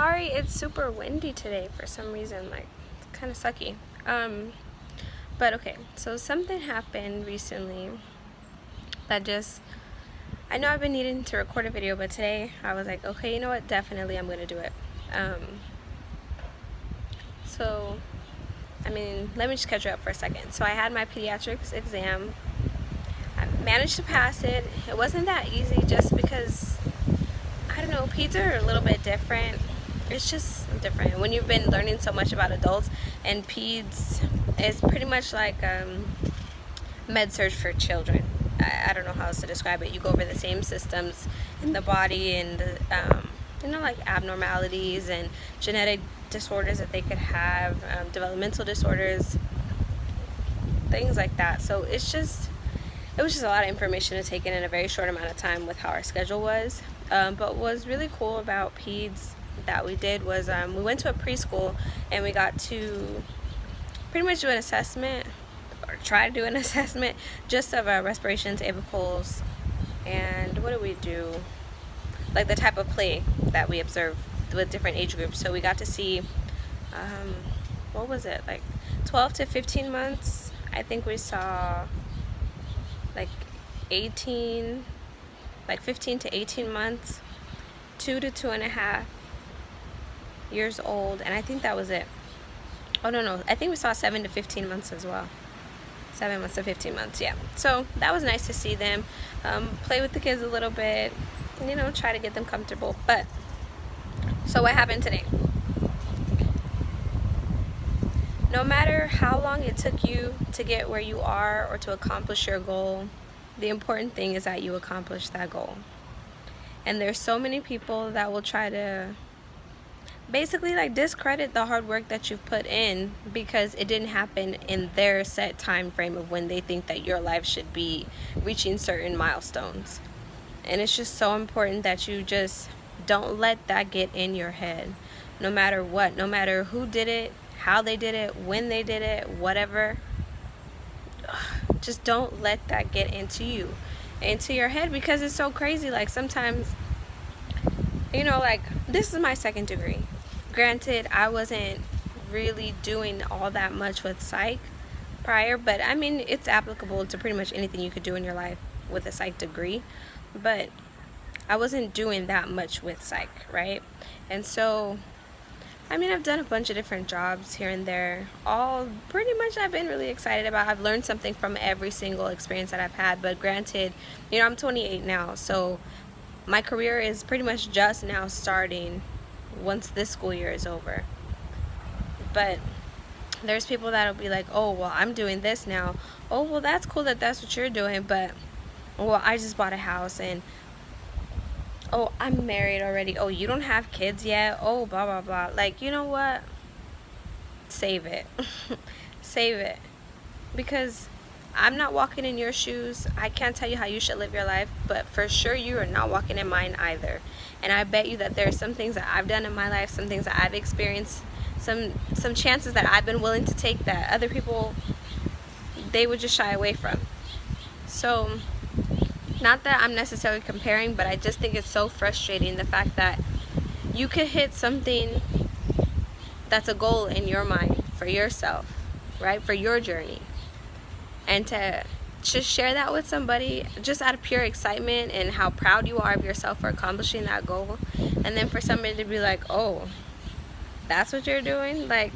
sorry it's super windy today for some reason, like it's kind of sucky. But okay, so something happened recently that just, I know I've been needing to record a video, but today I was like, okay, you know what, definitely I'm gonna do it. So let me just catch you up for a second. So I had my pediatrics exam. I managed to pass it. It wasn't that easy just because, I don't know, peds are a little bit different. It's just different when you've been learning so much about adults, and peds is pretty much like med surg for children. I don't know how else to describe it. You go over the same systems in the body and like abnormalities and genetic disorders that they could have, developmental disorders, things like that. So it was just a lot of information to take in a very short amount of time with how our schedule was. But what was really cool about peds that we did was we went to a preschool and we got to pretty much do an assessment, or try to do an assessment, just of respirations, avicals, and what do we do? Like the type of play that we observe with different age groups. So we got to see, what was it, like 12 to 15 months. I think we saw like 15 to 18 months, 2 to 2.5 years old, and I think that was it. Oh no, I think we saw 7 to 15 months as well. 7 months to 15 months, yeah. So that was nice to see them, play with the kids a little bit, try to get them comfortable. But so what happened today? No matter how long it took you to get where you are or to accomplish your goal, the important thing is that you accomplish that goal. And there's so many people that will try to basically like discredit the hard work that you've put in because it didn't happen in their set time frame of when they think that your life should be reaching certain milestones. And it's just so important that you just don't let that get in your head. No matter what, no matter who did it, how they did it, when they did it, whatever, just don't let that get into your head, because it's so crazy. Like sometimes, like this is my second degree. Granted, I wasn't really doing all that much with psych prior, but I mean, it's applicable to pretty much anything you could do in your life with a psych degree. But I wasn't doing that much with psych, right? And so, I've done a bunch of different jobs here and there. All pretty much I've been really excited about. I've learned something from every single experience that I've had. But granted, I'm 28 now, so my career is pretty much just now starting once this school year is over. But there's people that'll be like, oh, well, I'm doing this now. Oh, well, that's cool that that's what you're doing, but, well, I just bought a house, and, oh, I'm married already. Oh, you don't have kids yet? Oh, blah, blah, blah. Like, you know what? Save it. Save it. Because I'm not walking in your shoes. I can't tell you how you should live your life, but for sure you are not walking in mine either. And I bet you that there are some things that I've done in my life, some things that I've experienced, some chances that I've been willing to take that other people, they would just shy away from. So, not that I'm necessarily comparing, but I just think it's so frustrating, the fact that you could hit something that's a goal in your mind for yourself, right? For your journey. And to just share that with somebody just out of pure excitement and how proud you are of yourself for accomplishing that goal. And then for somebody to be like, oh, that's what you're doing? Like,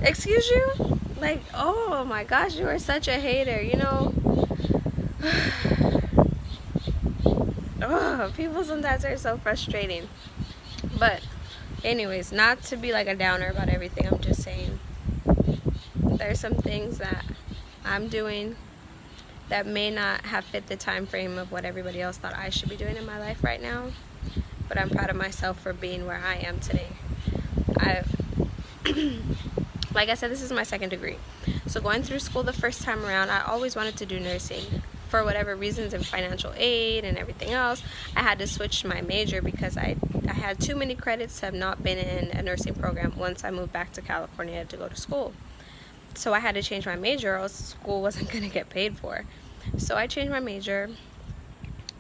excuse you? Like, oh my gosh, you are such a hater, Oh, people sometimes are so frustrating. But anyways, not to be like a downer about everything, I'm just saying there's some things that I'm doing that may not have fit the time frame of what everybody else thought I should be doing in my life right now. But I'm proud of myself for being where I am today. Like I said, this is my second degree. So going through school the first time around, I always wanted to do nursing. For whatever reasons, and financial aid and everything else, I had to switch my major because I had too many credits to have not been in a nursing program once I moved back to California to go to school. So I had to change my major, or else school wasn't going to get paid for. So I changed my major,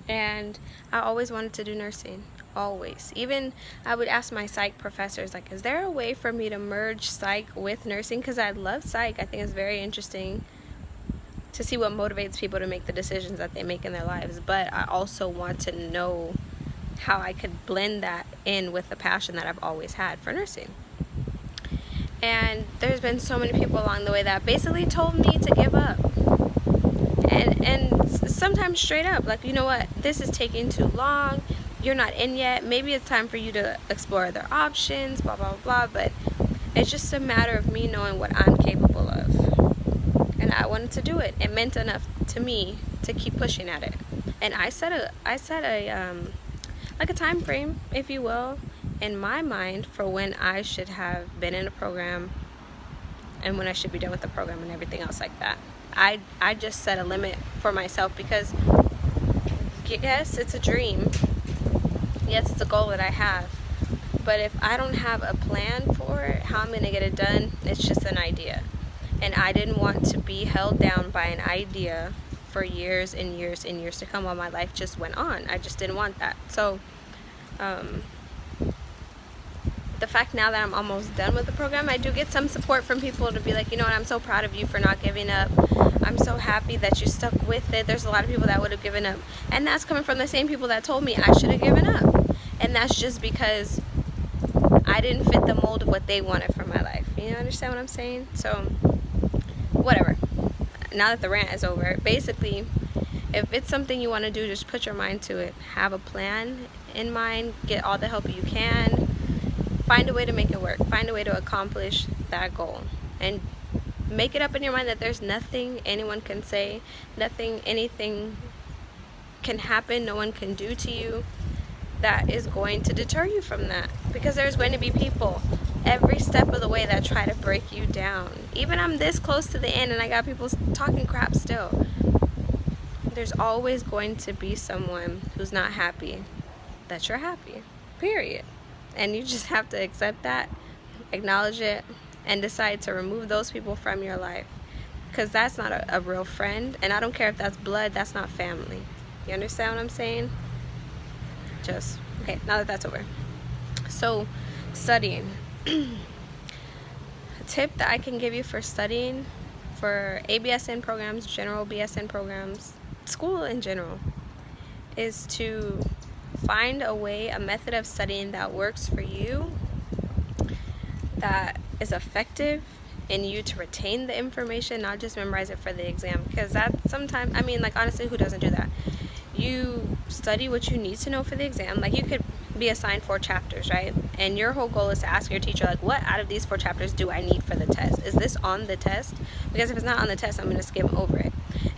and I always wanted to do nursing. always. Even I would ask my psych professors, like, is there a way for me to merge psych with nursing? Because I love psych. I think it's very interesting to see what motivates people to make the decisions that they make in their lives. But I also want to know how I could blend that in with the passion that I've always had for nursing. And there's been so many people along the way that basically told me to give up. And sometimes straight up, like, you know what, this is taking too long, you're not in yet, maybe it's time for you to explore other options, blah, blah, blah. But it's just a matter of me knowing what I'm capable of. And I wanted to do it. It meant enough to me to keep pushing at it. And I set a like a time frame, if you will, in my mind for when I should have been in a program and when I should be done with the program and everything else like that. I just set a limit for myself because, yes, it's a dream. Yes, it's a goal that I have. But if I don't have a plan for it, how I'm going to get it done, it's just an idea. And I didn't want to be held down by an idea for years and years and years to come while my life just went on. I just didn't want that. So the fact now that I'm almost done with the program, I do get some support from people to be like, you know what, I'm so proud of you for not giving up. I'm so happy that you stuck with it. There's a lot of people that would have given up. And that's coming from the same people that told me I should have given up. And that's just because I didn't fit the mold of what they wanted for my life. You understand what I'm saying? So, whatever. Now that the rant is over, basically, if it's something you want to do, just put your mind to it. Have a plan in mind. Get all the help you can. Find a way to make it work. Find a way to accomplish that goal. And make it up in your mind that there's nothing anyone can say, anything can happen, no one can do to you that is going to deter you from that. Because there's going to be people every step of the way that try to break you down. Even I'm this close to the end and I got people talking crap still. There's always going to be someone who's not happy that you're happy. Period. And you just have to accept that, acknowledge it, and decide to remove those people from your life. Because that's not a real friend. And I don't care if that's blood, that's not family. You understand what I'm saying? Okay, now that that's over. So, studying. A tip that I can give you for studying for ABSN programs, general BSN programs, school in general, is to find a way, a method of studying that works for you, that is effective in you to retain the information, not just memorize it for the exam. Because that sometimes, I mean, like, honestly, who doesn't do that? You study what you need to know for the exam. Like, you could be assigned 4 chapters, right? And your whole goal is to ask your teacher, like, what out of these 4 chapters do I need for the test? Is this on the test? Because if it's not on the test, I'm going to skim over it.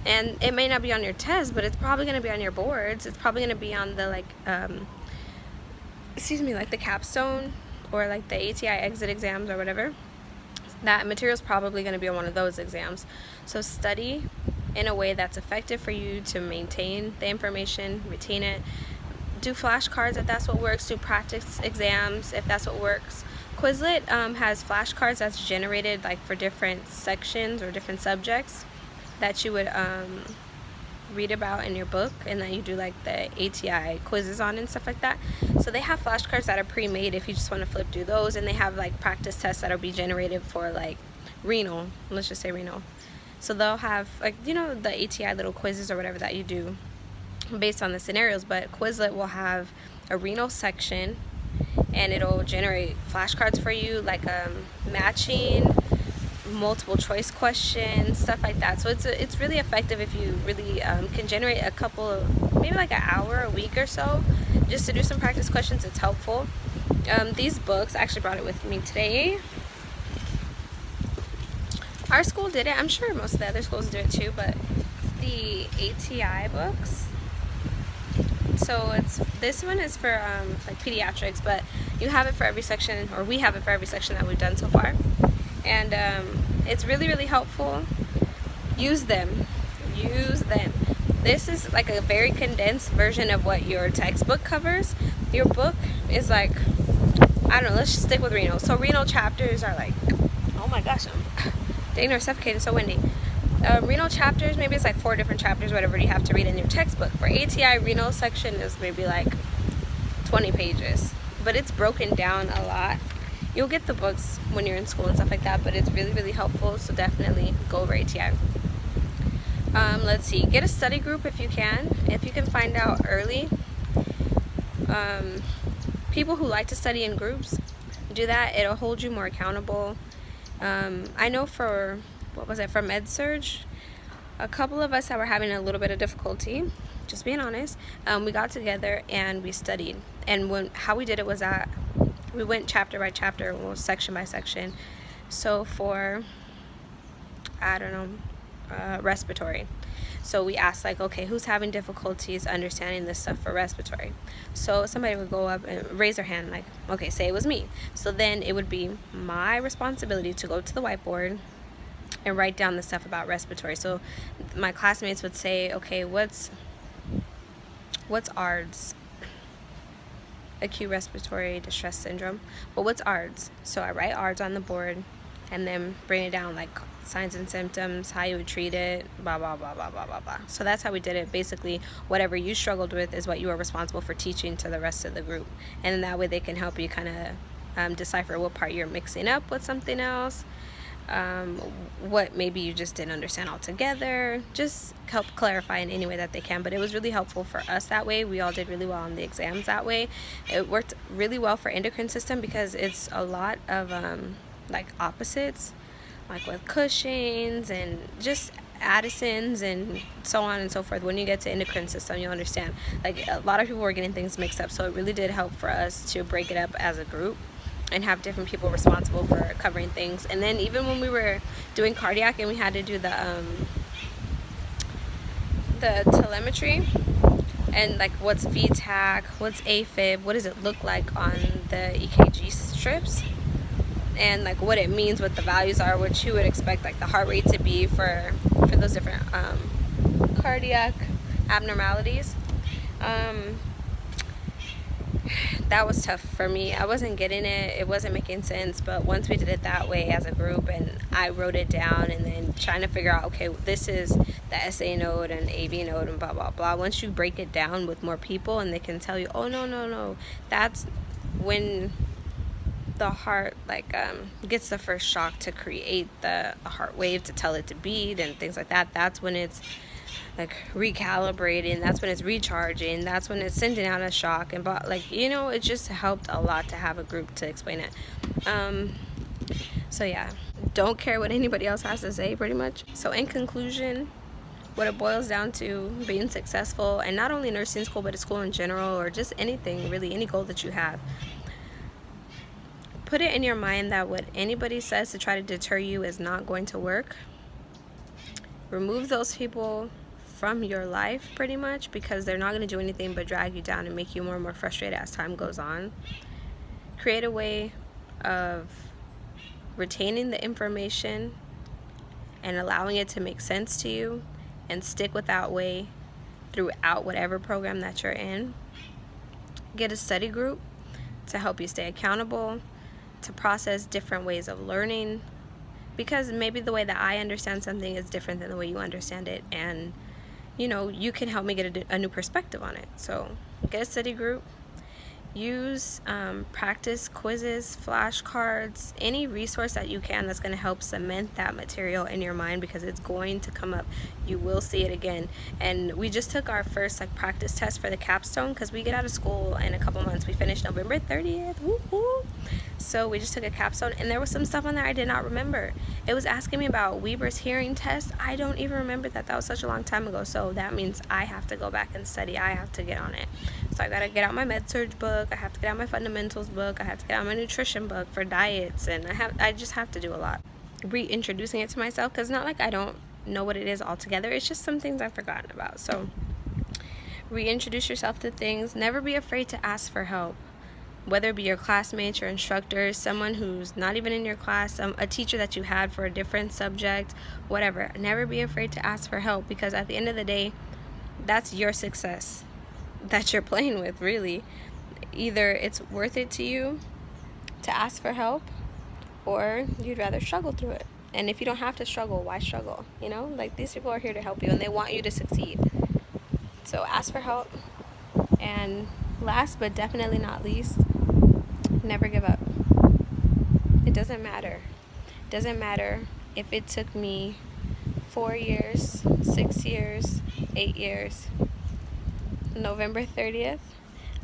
And it may not be on your test, but it's probably going to be on your boards. It's probably going to be on the, like the capstone or like the ATI exit exams or whatever. That material is probably going to be on one of those exams. So study in a way that's effective for you to maintain the information, retain it. Do flashcards if that's what works. Do practice exams if that's what works. Quizlet has flashcards that's generated like for different sections or different subjects that you would read about in your book, and that you do like the ATI quizzes on and stuff like that. So they have flashcards that are pre-made if you just want to flip through those, and they have like practice tests that'll be generated for like renal, let's just say renal. So they'll have like, you know, the ATI little quizzes or whatever that you do based on the scenarios, but Quizlet will have a renal section and it'll generate flashcards for you, like matching, multiple choice questions, stuff like that. So it's really effective if you really can generate a couple, maybe like an hour a week or so, just to do some practice questions. It's helpful. These books, I actually brought it with me today. Our school did it. I'm sure most of the other schools do it too, but the ATI books. So this one is for like pediatrics, but you have it for every section, or we have it for every section that we've done so far. And it's really, really helpful. Use them. This is like a very condensed version of what your textbook covers. Your book is like, I don't know, let's just stick with renal. So renal chapters are like, oh my gosh, I'm dang, they're suffocating, so windy. Renal chapters, maybe it's like 4 different chapters, whatever you have to read in your textbook. For ATI, renal section is maybe like 20 pages, but it's broken down a lot. You'll get the books when you're in school and stuff like that, but it's really, really helpful. So definitely go over ATI. Let's see, get a study group if you can. If you can find out early, people who like to study in groups, do that. It'll hold you more accountable. I know for Med-Surg, a couple of us that were having a little bit of difficulty, just being honest, we got together and we studied. And how we did it was that we went chapter by chapter, well, section by section. So for, respiratory. So we asked, like, okay, who's having difficulties understanding this stuff for respiratory? So somebody would go up and raise their hand, like, okay, say it was me. So then it would be my responsibility to go to the whiteboard and write down the stuff about respiratory. So my classmates would say, okay, what's ARDS? Acute respiratory distress syndrome. Well, what's ARDS? So I write ARDS on the board and then bring it down, like signs and symptoms, how you would treat it, blah, blah, blah, blah, blah, blah, blah. So that's how we did it. Basically, whatever you struggled with is what you are responsible for teaching to the rest of the group. And then that way they can help you kind of decipher what part you're mixing up with something else, what maybe you just didn't understand altogether. Just help clarify in any way that they can. But it was really helpful for us that way. We all did really well on the exams that way. It worked really well for endocrine system because it's a lot of like opposites, like with Cushing's and just Addison's and so on and so forth. When you get to endocrine system, you'll understand, like, a lot of people were getting things mixed up. So it really did help for us to break it up as a group and have different people responsible for covering things. And then even when we were doing cardiac and we had to do the telemetry and like what's VTAC, what's AFib, what does it look like on the EKG strips, and like what it means, what the values are, what you would expect like the heart rate to be for those different cardiac abnormalities. That was tough for me. I wasn't getting it. It wasn't making sense. But once we did it that way as a group and I wrote it down and then trying to figure out, okay, this is the SA node and AV node and blah, blah, blah. Once you break it down with more people and they can tell you, oh, no, that's when the heart gets the first shock to create the heart wave to tell it to beat and things like that. That's when it's like recalibrating, that's when it's recharging, that's when it's sending out a shock, and it just helped a lot to have a group to explain it. So yeah, don't care what anybody else has to say, pretty much. So in conclusion, what it boils down to being successful, and not only nursing school but at school in general, or just anything really, any goal that you have, put it in your mind that what anybody says to try to deter you is not going to work. Remove those people from your life, pretty much, because they're not going to do anything but drag you down and make you more and more frustrated as time goes on. Create a way of retaining the information and allowing it to make sense to you, and stick with that way throughout whatever program that you're in. Get a study group to help you stay accountable, to process different ways of learning, because maybe the way that I understand something is different than the way you understand it, and you can help me get a new perspective on it. So get a study group, use practice quizzes, flashcards, any resource that you can that's going to help cement that material in your mind, because it's going to come up. You will see it again. And we just took our first practice test for the capstone, because we get out of school in a couple months. We finished November 30th. Woo-hoo. So we just took a capstone, and there was some stuff on there I did not remember. It was asking me about Weber's hearing test. I don't even remember that. That was such a long time ago. So that means I have to go back and study. I have to get on it. So I got to get out my Med-Surg book. I have to get out my fundamentals book. I have to get out my nutrition book for diets. And I just have to do a lot. Reintroducing it to myself, because not like I don't know what it is altogether. It's just some things I've forgotten about. So reintroduce yourself to things. Never be afraid to ask for help. Whether it be your classmates, your instructors, someone who's not even in your class, a teacher that you had for a different subject, whatever. Never be afraid to ask for help, because at the end of the day, that's your success that you're playing with, really. Either it's worth it to you to ask for help, or you'd rather struggle through it. And if you don't have to struggle, why struggle? These people are here to help you, and they want you to succeed. So ask for help and last but definitely not least, never give up. It doesn't matter. It doesn't matter if it took me 4 years, 6 years, 8 years. November 30th,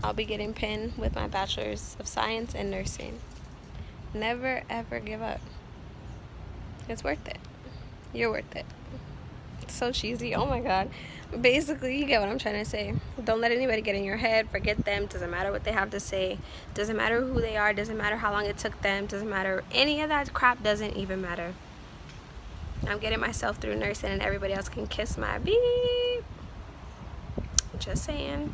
I'll be getting pinned with my Bachelor's of Science in Nursing. Never ever give up. It's worth it. You're worth it. It's so cheesy. Oh my god. Basically, you get what I'm trying to say. Don't let anybody get in your head. Forget them. Doesn't matter what they have to say. Doesn't matter who they are. Doesn't matter how long it took them. Doesn't matter. Any of that crap doesn't even matter. I'm getting myself through nursing, and everybody else can kiss my beep. Just saying.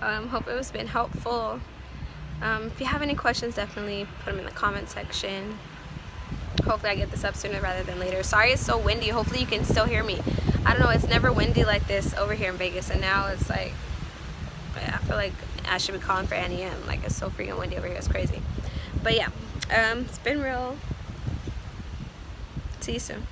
Hope it was been helpful. If you have any questions, definitely put them in the comment section. Hopefully I get this up sooner rather than later. Sorry it's so windy. Hopefully you can still hear me. I don't know, it's never windy like this over here in Vegas, and now it's like, I feel like I should be calling for Annie M. Like, it's so freaking windy over here. It's crazy. But yeah, it's been real. See you soon.